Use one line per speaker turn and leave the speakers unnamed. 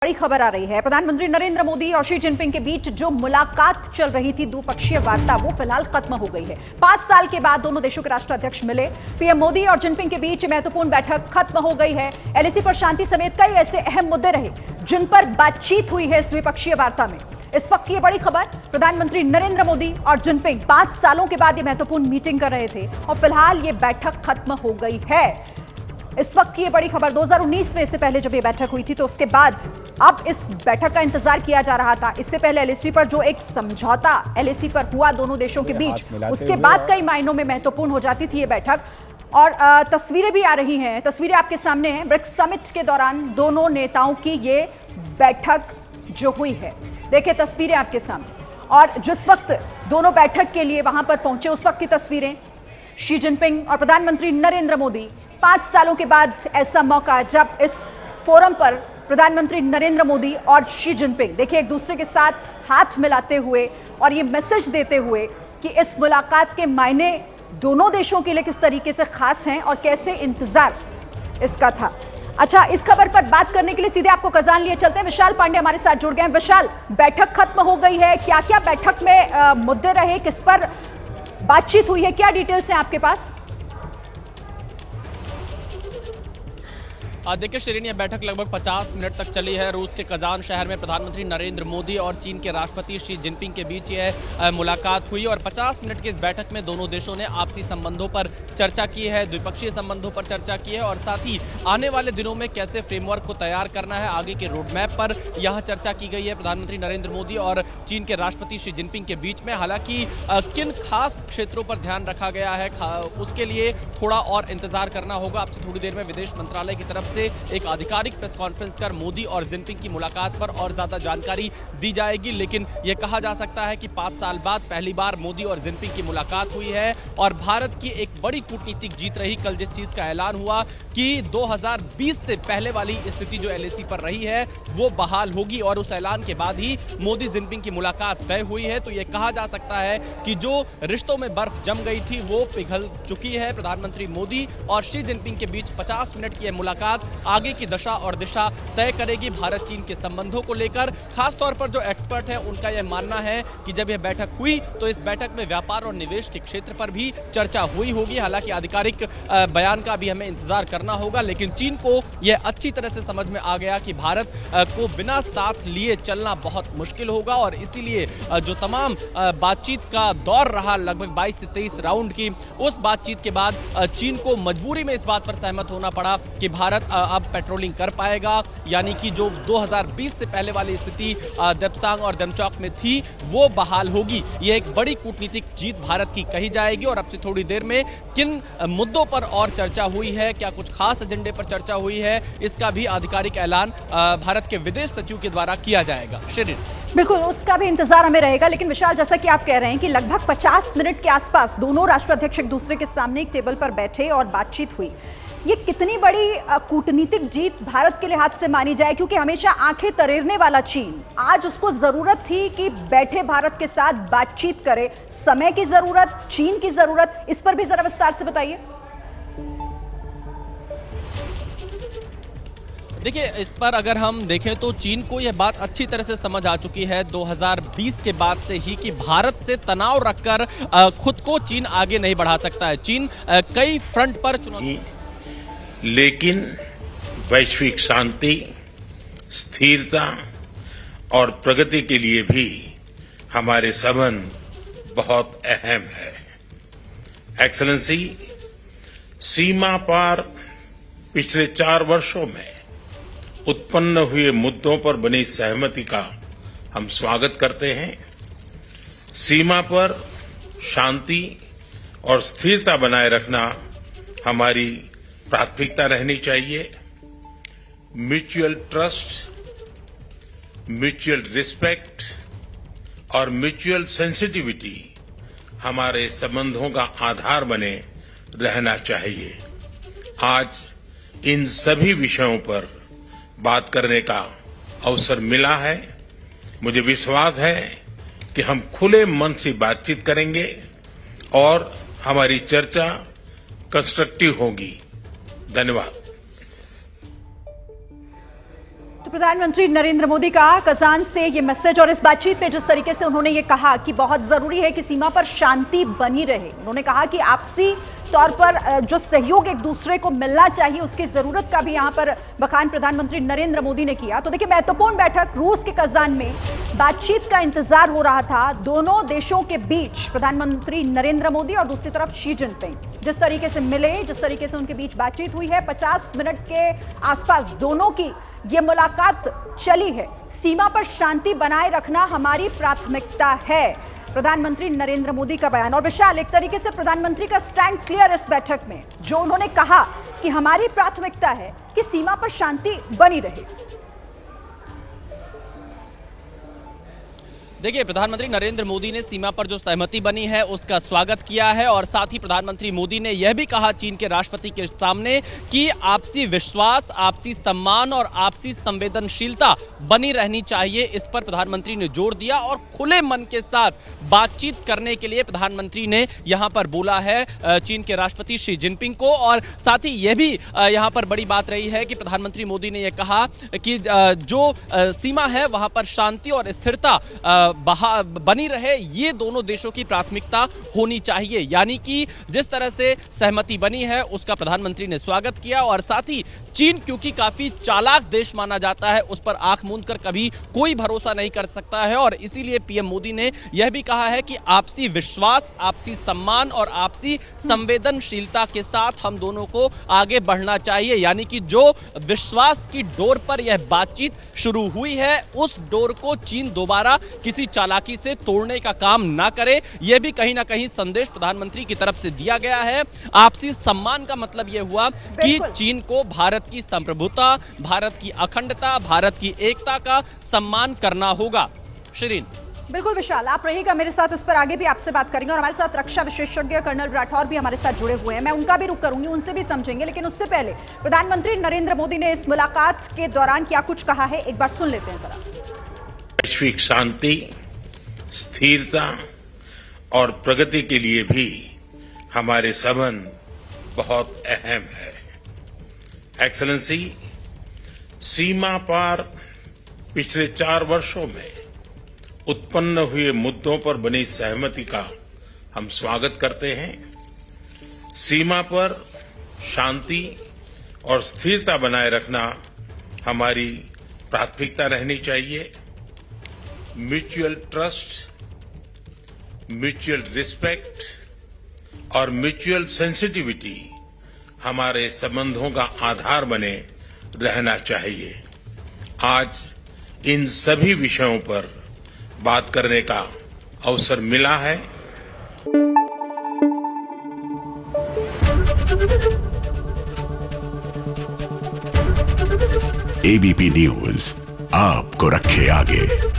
बड़ी खबर आ रही है। प्रधानमंत्री नरेंद्र मोदी और शी जिनपिंग के बीच जो मुलाकात चल रही थी, द्विपक्षीय वार्ता, वो फिलहाल खत्म हो गई है। 5 साल के बाद दोनों देशों के राष्ट्राध्यक्ष मिले। पीएम मोदी और जिनपिंग के बीच महत्वपूर्ण बैठक खत्म हो गई है। एलएसी पर शांति समेत कई ऐसे अहम मुद्दे रहे जिन पर बातचीत हुई है इस द्विपक्षीय वार्ता में। इस वक्त की बड़ी खबर, प्रधानमंत्री नरेंद्र मोदी और जिनपिंग 5 सालों के बाद ये महत्वपूर्ण मीटिंग कर रहे थे और फिलहाल ये बैठक खत्म हो गई है। इस वक्त की ये बड़ी खबर, 2019 में इससे पहले जब ये बैठक हुई थी तो उसके बाद अब इस बैठक का इंतजार किया जा रहा था। इससे पहले एलएसी पर जो एक समझौता एलएसी पर हुआ दोनों देशों के बीच, उसके बाद कई मायनों में महत्वपूर्ण हो जाती थी ये बैठक। और तस्वीरें भी आ रही हैं, तस्वीरें आपके सामने हैं। ब्रिक्स समिट के दौरान दोनों नेताओं की ये बैठक जो हुई है, देखिए तस्वीरें आपके सामने। और जिस वक्त दोनों बैठक के लिए वहां पर पहुंचे उस वक्त की तस्वीरें, शी जिनपिंग और प्रधानमंत्री नरेंद्र मोदी। 5 सालों के बाद ऐसा मौका जब इस फोरम पर प्रधानमंत्री नरेंद्र मोदी और शी जिनपिंग देखिए एक दूसरे के साथ हाथ मिलाते हुए और ये मैसेज देते हुए कि इस मुलाकात के मायने दोनों देशों के लिए किस तरीके से खास हैं और कैसे इंतजार इसका था। अच्छा, इस खबर पर बात करने के लिए सीधे आपको कजान लिए चलते हैं। विशाल पांडे हमारे साथ जुड़ गए हैं। विशाल, बैठक खत्म हो गई है, क्या क्या बैठक में मुद्दे रहे, किस पर बातचीत हुई है, क्या डिटेल्स हैं आपके पास?
देखिए शिरीन, यह बैठक लगभग 50 मिनट तक चली है। रूस के कजान शहर में प्रधानमंत्री नरेंद्र मोदी और चीन के राष्ट्रपति शी जिनपिंग के बीच यह मुलाकात हुई और 50 मिनट की इस बैठक में दोनों देशों ने आपसी संबंधों पर चर्चा की है, द्विपक्षीय संबंधों पर चर्चा की है और साथ ही आने वाले दिनों में कैसे फ्रेमवर्क को तैयार करना है, आगे के रोड मैप पर यह चर्चा की गई है प्रधानमंत्री नरेंद्र मोदी और चीन के राष्ट्रपति शी जिनपिंग के बीच में। हालांकि किन खास क्षेत्रों पर ध्यान रखा गया है उसके लिए थोड़ा और इंतजार करना होगा। आपसे थोड़ी देर में विदेश मंत्रालय की तरफ से एक आधिकारिक प्रेस कॉन्फ्रेंस कर मोदी और जिनपिंग की मुलाकात पर और ज्यादा जानकारी दी जाएगी। लेकिन यह कहा जा सकता है कि 5 साल बाद पहली बार मोदी और जिनपिंग की मुलाकात हुई है और भारत की एक बड़ी कूटनीतिक जीत रही। कल जिस चीज का ऐलान हुआ कि 2020 से पहले वाली स्थिति जो एलएसी पर रही है वो बहाल होगी और उस ऐलान के बाद ही मोदी जिनपिंग की मुलाकात तय हुई है। तो यह कहा जा सकता है कि जो रिश्तों में बर्फ जम गई थी वो पिघल चुकी है। प्रधानमंत्री मोदी और शी जिनपिंग के बीच 50 मिनट की यह मुलाकात आगे की दशा और दिशा तय करेगी भारत चीन के संबंधों को लेकर। खासतौर पर जो एक्सपर्ट हैं उनका यह मानना है कि जब यह बैठक हुई तो इस बैठक में व्यापार और निवेश के क्षेत्र पर भी चर्चा हुई होगी। हालांकि आधिकारिक बयान का भी हमें इंतजार करना होगा, लेकिन चीन को यह अच्छी तरह से समझ में आ गया कि भारत को बिना साथ लिए चलना बहुत मुश्किल होगा और इसीलिए जो तमाम बातचीत का दौर रहा लगभग 22 से 23 राउंड की, उस बातचीत के बाद चीन को मजबूरी में इस बात पर सहमत होना पड़ा कि भारत अब पेट्रोलिंग कर पाएगा, यानी कि जो 2020 से पहले वाली स्थिति देप्सांग और देमचौक में थी वो बहाल होगी। यह एक बड़ी कूटनीतिक जीत भारत की कही जाएगी। और अब से थोड़ी देर में किन मुद्दों पर और चर्चा हुई है, क्या कुछ खास एजेंडे पर चर्चा हुई है, इसका भी आधिकारिक ऐलान भारत के विदेश सचिव के द्वारा किया जाएगा। शिरीन,
बिल्कुल, उसका भी इंतजार हमें रहेगा। लेकिन विशाल, जैसा कि आप कह रहे हैं कि लगभग 50 मिनट के आसपास दोनों राष्ट्राध्यक्ष एक दूसरे के सामने एक टेबल पर बैठे और बातचीत हुई। ये कितनी बड़ी कूटनीतिक जीत भारत के लिहाज से मानी जाए, क्योंकि हमेशा आंखें तरेरने वाला चीन आज उसको जरूरत थी कि बैठे भारत के साथ बातचीत करे। समय की जरूरत, चीन की जरूरत, इस पर भी जरा विस्तार से बताइए।
देखिए, इस पर अगर हम देखें तो चीन को यह बात अच्छी तरह से समझ आ चुकी है 2020 के बाद से ही कि भारत से तनाव रखकर खुद को चीन आगे नहीं बढ़ा सकता है। चीन कई फ्रंट पर चुनौती,
लेकिन वैश्विक शांति, स्थिरता और प्रगति के लिए भी हमारे संबंध बहुत अहम है। एक्सेलेंसी, सीमा पार पिछले 4 वर्षों में उत्पन्न हुए मुद्दों पर बनी सहमति का हम स्वागत करते हैं। सीमा पर शांति और स्थिरता बनाए रखना हमारी प्राथमिकता रहनी चाहिए। म्यूचुअल ट्रस्ट, म्यूचुअल रिस्पेक्ट और म्यूचुअल सेंसिटिविटी हमारे संबंधों का आधार बने रहना चाहिए। आज इन सभी विषयों पर बात करने का अवसर मिला है। मुझे विश्वास है कि हम खुले मन से बातचीत करेंगे और हमारी चर्चा कंस्ट्रक्टिव होगी। धन्यवाद।
तो प्रधानमंत्री नरेंद्र मोदी का कजान से ये मैसेज और इस बातचीत में जिस तरीके से उन्होंने ये कहा कि बहुत जरूरी है कि सीमा पर शांति बनी रहे। उन्होंने कहा कि आपसी तौर पर जो सहयोग एक दूसरे को मिलना चाहिए उसकी जरूरत का भी यहां पर बखान प्रधानमंत्री नरेंद्र मोदी ने किया। तो देखिए, महत्वपूर्ण बैठक रूस के कजान में बातचीत का इंतजार हो रहा था दोनों देशों के बीच। प्रधानमंत्री नरेंद्र मोदी और दूसरी तरफ शी जिनपिंग जिस तरीके से मिले, जिस तरीके से उनके बीच बातचीत हुई है, 50 मिनट के आसपास दोनों की ये मुलाकात चली है। सीमा पर शांति बनाए रखना हमारी प्राथमिकता है, प्रधानमंत्री नरेंद्र मोदी का बयान। और विशाल, एक तरीके से प्रधानमंत्री का स्टैंड क्लियर इस बैठक में, जो उन्होंने कहा कि हमारी प्राथमिकता है कि सीमा पर शांति बनी रहे।
देखिए, प्रधानमंत्री नरेंद्र मोदी ने सीमा पर जो सहमति बनी है उसका स्वागत किया है और साथ ही प्रधानमंत्री मोदी ने यह भी कहा चीन के राष्ट्रपति के सामने कि आपसी विश्वास, आपसी सम्मान और आपसी संवेदनशीलता बनी रहनी चाहिए। इस पर प्रधानमंत्री ने जोर दिया और खुले मन के साथ बातचीत करने के लिए प्रधानमंत्री ने यहां पर बोला है चीन के राष्ट्रपति शी जिनपिंग को। और साथ ही यह भी यहां पर बड़ी बात रही है कि प्रधानमंत्री मोदी ने यह कहा कि जो सीमा है वहां पर शांति और स्थिरता बनी रहे, ये दोनों देशों की प्राथमिकता होनी चाहिए। यानी कि जिस तरह से सहमति बनी है उसका प्रधानमंत्री ने स्वागत किया। और साथ ही चीन, क्योंकि काफी चालाक देश माना जाता है, उस पर आंख मूंद कर कभी कोई भरोसा नहीं कर सकता है और इसीलिए पीएम मोदी ने यह भी कहा है कि आपसी विश्वास, आपसी सम्मान और आपसी संवेदनशीलता के साथ हम दोनों को आगे बढ़ना चाहिए। यानी कि जो विश्वास की डोर पर यह बातचीत शुरू हुई है, उस डोर को चीन दोबारा किसी चालाकी से तोड़ने का काम ना करे। यह भी कहीं ना कहीं संदेश प्रधानमंत्री की तरफ से दिया गया है। आपसी सम्मान का मतलब यह हुआ कि चीन को भारत की संप्रभुता, भारत की अखंडता, भारत की एकता का सम्मान करना होगा। शिरीन।
बिल्कुल विशाल, आप रहिएगा मेरे साथ, इस पर आगे भी आपसे बात करेंगे। और हमारे साथ रक्षा विशेषज्ञ कर्नल राठौर भी हमारे साथ जुड़े हुए हैं, मैं उनका भी रुख करूंगी, उनसे भी समझेंगे। लेकिन उससे पहले प्रधानमंत्री नरेंद्र मोदी ने इस मुलाकात के दौरान क्या कुछ कहा है, एक बार सुन लेते हैं जरा।
वैश्विक शांति, स्थिरता और प्रगति के लिए भी हमारे संबंध बहुत अहम है। एक्सेलेंसी, सीमा पार पिछले 4 वर्षों में उत्पन्न हुए मुद्दों पर बनी सहमति का हम स्वागत करते हैं। सीमा पर शांति और स्थिरता बनाए रखना हमारी प्राथमिकता रहनी चाहिए। म्यूचुअल ट्रस्ट, म्यूचुअल रिस्पेक्ट और म्यूचुअल सेंसिटिविटी हमारे संबंधों का आधार बने रहना चाहिए। आज इन सभी विषयों पर बात करने का अवसर मिला है।
एबीपी न्यूज आपको रखे आगे।